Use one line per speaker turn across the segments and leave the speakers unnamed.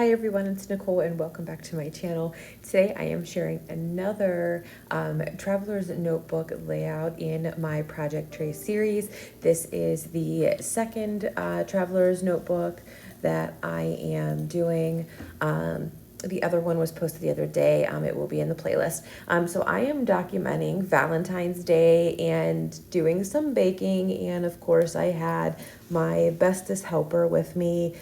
Hi everyone, it's Nicole and welcome back to my channel. Today I am sharing another traveler's notebook layout in my Project Tray series. This is the second traveler's notebook that I am doing. The other one was posted the other day. It will be in the playlist. So I am documenting Valentine's Day and doing some baking, and of course I had my bestest helper with me.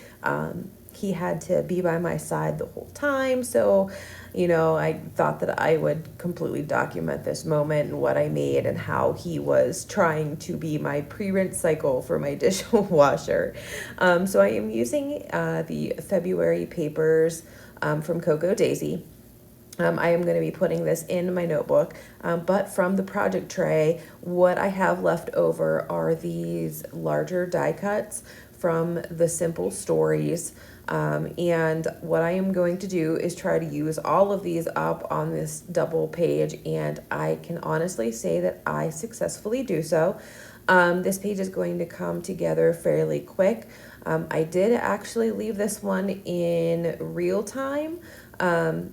He had to be by my side the whole time, so I thought that I would completely document this moment and what I made and how he was trying to be my pre-rinse cycle for my dishwasher. So I am using the February papers from Cocoa Daisy. I am going to be putting this in my notebook, but from the project tray, what I have left over are these larger die cuts from the Simple Stories. And what I am going to do is try to use all of these up on this double page, and I can honestly say that I successfully do so. This page is going to come together fairly quick. I did actually leave this one in real time,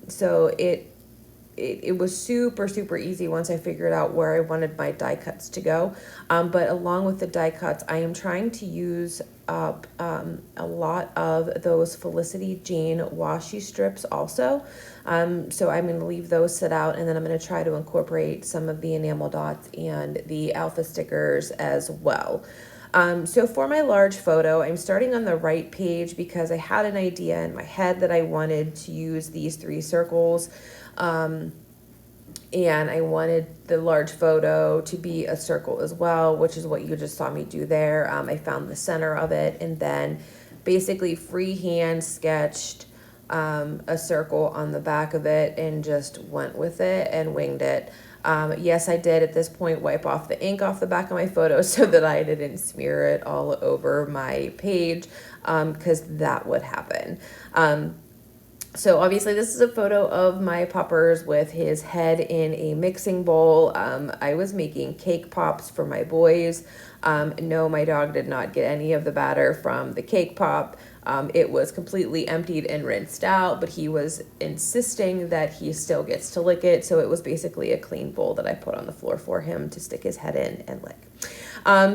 so it was super easy once I figured out where I wanted my die cuts to go. But along with the die cuts, I am trying to use up a lot of those Felicity Jane washi strips also. So I'm going to leave those sit out, and then I'm going to try to incorporate some of the enamel dots and the alpha stickers as well. So for my large photo, I'm starting on the right page because I had an idea in my head that I wanted to use these 3 circles. And I wanted the large photo to be a circle as well, which is what you just saw me do there. I found the center of it and then basically freehand sketched a circle on the back of it and just went with it and winged it. Yes, I did at this point wipe off the ink off the back of my photo so that I didn't smear it all over my page, because that would happen. So obviously this is a photo of my poppers with his head in a mixing bowl. I was making cake pops for my boys. No, my dog did not get any of the batter from the cake pop. It was completely emptied and rinsed out, but he was insisting that he still gets to lick it. So it was basically a clean bowl that I put on the floor for him to stick his head in and lick.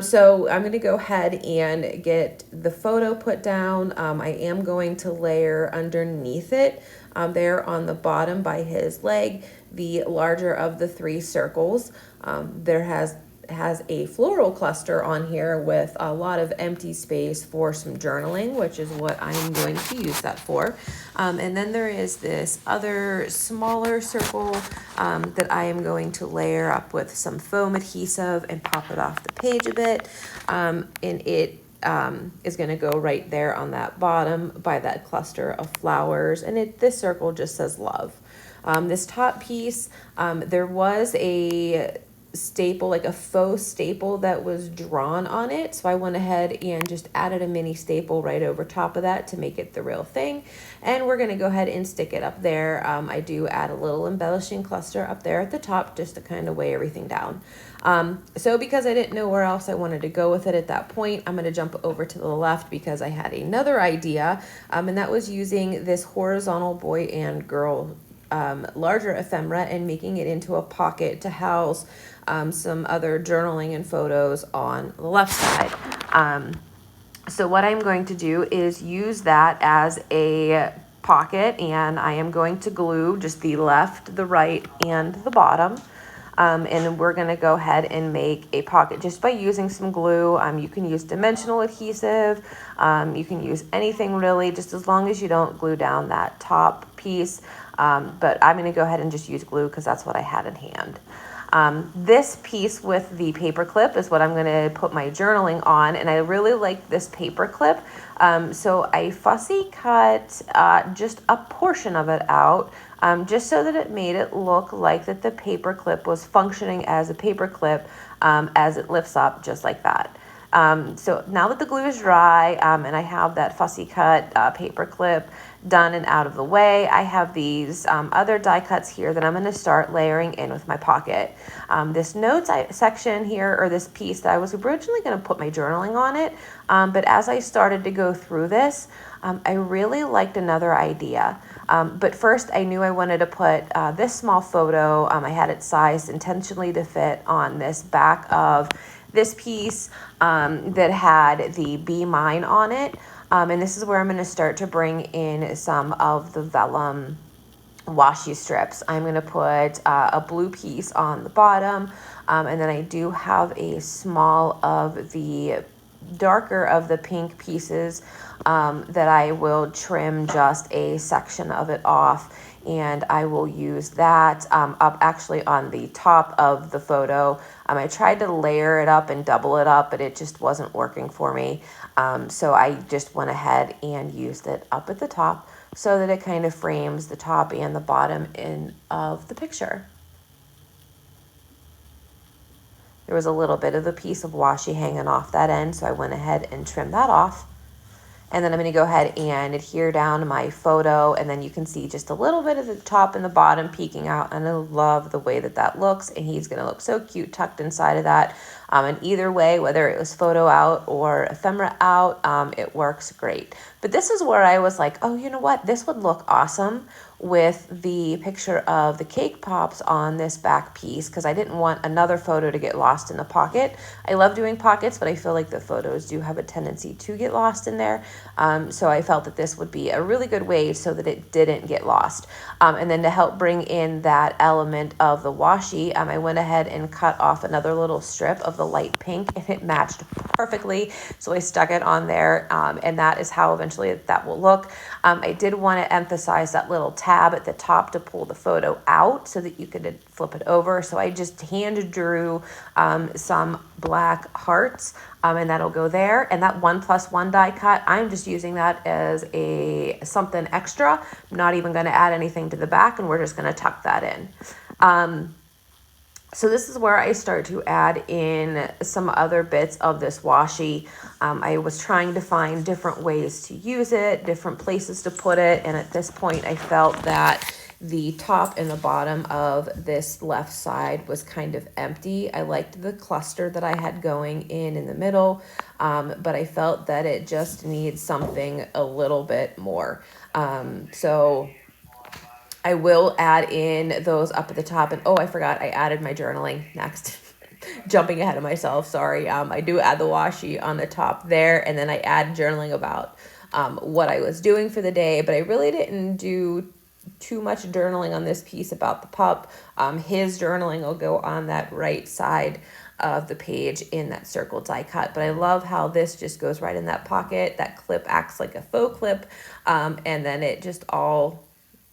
So I'm going to go ahead and get the photo put down. I am going to layer underneath it, there on the bottom by his leg, the larger of the 3 circles. There has a floral cluster on here with a lot of empty space for some journaling, which is what I'm going to use that for. And then there is this other smaller circle that I am going to layer up with some foam adhesive and pop it off the page a bit. And it is going to go right there on that bottom by that cluster of flowers. And this circle just says love. This top piece, there was a staple, like a faux staple that was drawn on it, so I went ahead and just added a mini staple right over top of that to make it the real thing, and we're going to go ahead and stick it up there. I do add a little embellishing cluster up there at the top just to kind of weigh everything down. So because I didn't know where else I wanted to go with it at that point, I'm going to jump over to the left because I had another idea, and that was using this horizontal boy and girl larger ephemera and making it into a pocket to house some other journaling and photos on the left side. So what I'm going to do is use that as a pocket, and I am going to glue just the left, the right, and the bottom. And we're going to go ahead and make a pocket just by using some glue. You can use dimensional adhesive. You can use anything really, just as long as you don't glue down that top piece. But I'm going to go ahead and just use glue because that's what I had in hand. This piece with the paper clip is what I'm going to put my journaling on, and I really like this paper clip. So I fussy cut just a portion of it out, just so that it made it look like that the paper clip was functioning as a paper clip as it lifts up just like that. So now that the glue is dry and I have that fussy cut paper clip, done and out of the way, I have these other die cuts here that I'm going to start layering in with my pocket. This notes section here, or this piece that I was originally going to put my journaling on it, but as I started to go through this, I really liked another idea. But first I knew I wanted to put this small photo, I had it sized intentionally to fit on this back of this piece that had the Be Mine on it. And this is where I'm going to start to bring in some of the vellum washi strips. I'm going to put a blue piece on the bottom, and then I do have a small of the darker of the pink pieces that I will trim just a section of it off, and I will use that up actually on the top of the photo. I tried to layer it up and double it up, but it just wasn't working for me. So I just went ahead and used it up at the top so that it kind of frames the top and the bottom of the picture. There was a little bit of a piece of washi hanging off that end, so I went ahead and trimmed that off. And then I'm going to go ahead and adhere down my photo, and then you can see just a little bit of the top and the bottom peeking out, and I love the way that that looks, and he's going to look so cute tucked inside of that. And either way, whether it was photo out or ephemera out, it works great. But this is where I was like, oh, you know what? This would look awesome with the picture of the cake pops on this back piece, because I didn't want another photo to get lost in the pocket. I love doing pockets, but I feel like the photos do have a tendency to get lost in there. So I felt that this would be a really good way so that it didn't get lost. And then to help bring in that element of the washi, I went ahead and cut off another little strip of the light pink, and it matched perfectly. So I stuck it on there, and that is how eventually that will look. I did want to emphasize that little tab at the top to pull the photo out so that you could flip it over. So I just hand drew some black hearts, and that'll go there. And that 1+1 die cut, I'm just using that as something extra. I'm not even going to add anything to the back, and we're just going to tuck that in. So this is where I start to add in some other bits of this washi. I was trying to find different ways to use it, different places to put it, and at this point I felt that the top and the bottom of this left side was kind of empty. I liked the cluster that I had going in the middle, but I felt that it just needs something a little bit more. So I will add in those up at the top. And oh, I forgot, I added my journaling next. Jumping ahead of myself, sorry. I do add the washi on the top there, and then I add journaling about what I was doing for the day, but I really didn't do too much journaling on this piece about the pup. His journaling will go on that right side of the page in that circle die cut, but I love how this just goes right in that pocket. That clip acts like a faux clip, and then it just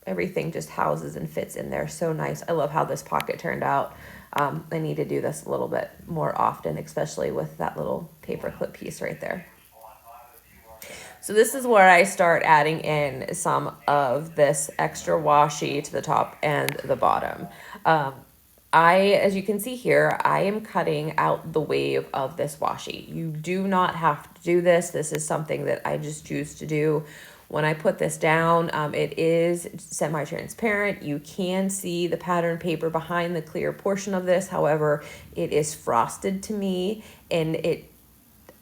everything just houses and fits in there so nice. I love how this pocket turned out. I need to do this a little bit more often, especially with that little paper clip piece right there. So this is where I start adding in some of this extra washi to the top and the bottom. As you can see here, I am cutting out the wave of this washi. You do not have to do this. This is something that I just choose to do. When I put this down, it is semi-transparent. You can see the pattern paper behind the clear portion of this. However, it is frosted to me, and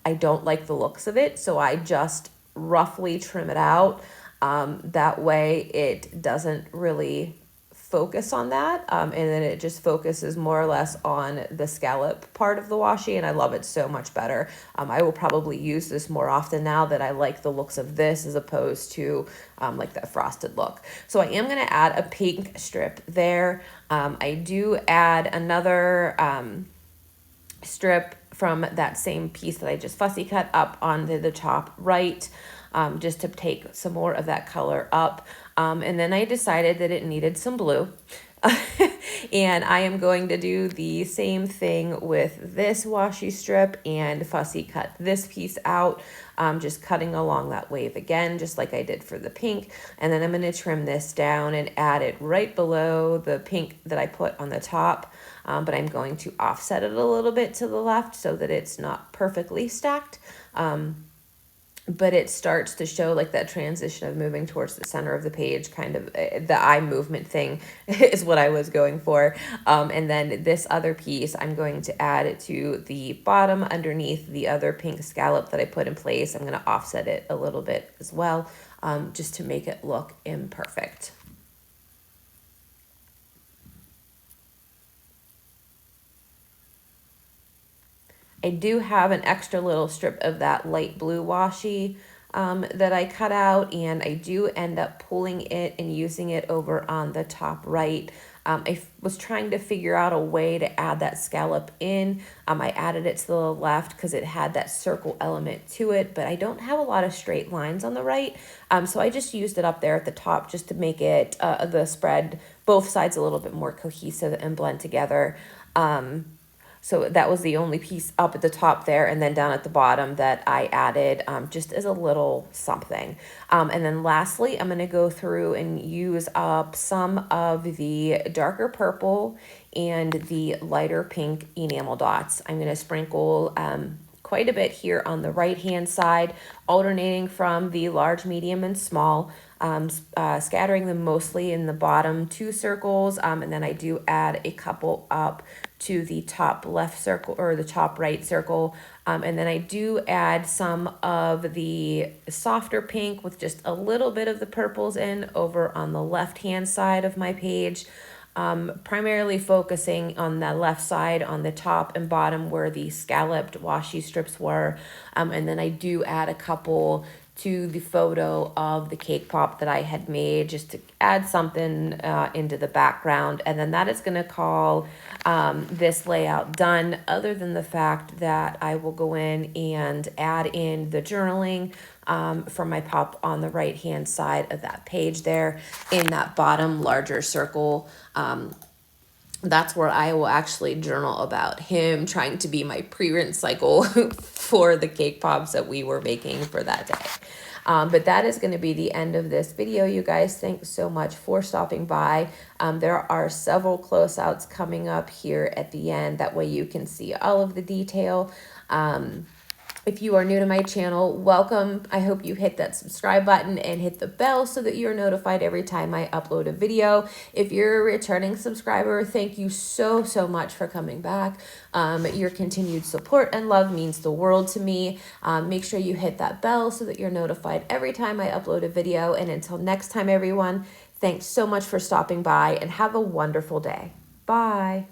I don't like the looks of it, so I just roughly trim it out. That way it doesn't really focus on that, and then it just focuses more or less on the scallop part of the washi, and I love it so much better. I will probably use this more often now that I like the looks of this as opposed to like that frosted look. So I am going to add a pink strip there. I do add another strip from that same piece that I just fussy cut up onto the top right, just to take some more of that color up. And then I decided that it needed some blue. And I am going to do the same thing with this washi strip and fussy cut this piece out, just cutting along that wave again, just like I did for the pink. And then I'm going to trim this down and add it right below the pink that I put on the top. But I'm going to offset it a little bit to the left so that it's not perfectly stacked. but it starts to show like that transition of moving towards the center of the page, kind of the eye movement thing is what I was going for. And then this other piece, I'm going to add it to the bottom underneath the other pink scallop that I put in place. I'm going to offset it a little bit as well, just to make it look imperfect. I do have an extra little strip of that light blue washi that I cut out, and I do end up pulling it and using it over on the top right. I was trying to figure out a way to add that scallop in. I added it to the left because it had that circle element to it, but I don't have a lot of straight lines on the right. So I just used it up there at the top just to make it, the spread, both sides a little bit more cohesive and blend together. So that was the only piece up at the top there, and then down at the bottom that I added just as a little something. And then lastly, I'm going to go through and use up some of the darker purple and the lighter pink enamel dots. I'm going to sprinkle quite a bit here on the right hand side, alternating from the large, medium, and small, scattering them mostly in the bottom two circles, and then I do add a couple up to the top left circle or the top right circle, and then I do add some of the softer pink with just a little bit of the purples in over on the left hand side of my page. Primarily focusing on the left side on the top and bottom where the scalloped washi strips were. And then I do add a couple to the photo of the cake pop that I had made just to add something into the background. And then that is going to call this layout done, other than the fact that I will go in and add in the journaling for my pop on the right hand side of that page there in that bottom larger circle. That's where I will actually journal about him trying to be my pre-rinse cycle for the cake pops that we were making for that day. But that is going to be the end of this video, you guys. Thanks so much for stopping by. There are several close-outs coming up here at the end. That way you can see all of the detail. If you are new to my channel, welcome. I hope you hit that subscribe button and hit the bell so that you're notified every time I upload a video. If you're a returning subscriber, thank you so, so much for coming back. Your continued support and love means the world to me. Make sure you hit that bell so that you're notified every time I upload a video. And until next time, everyone, thanks so much for stopping by and have a wonderful day. Bye.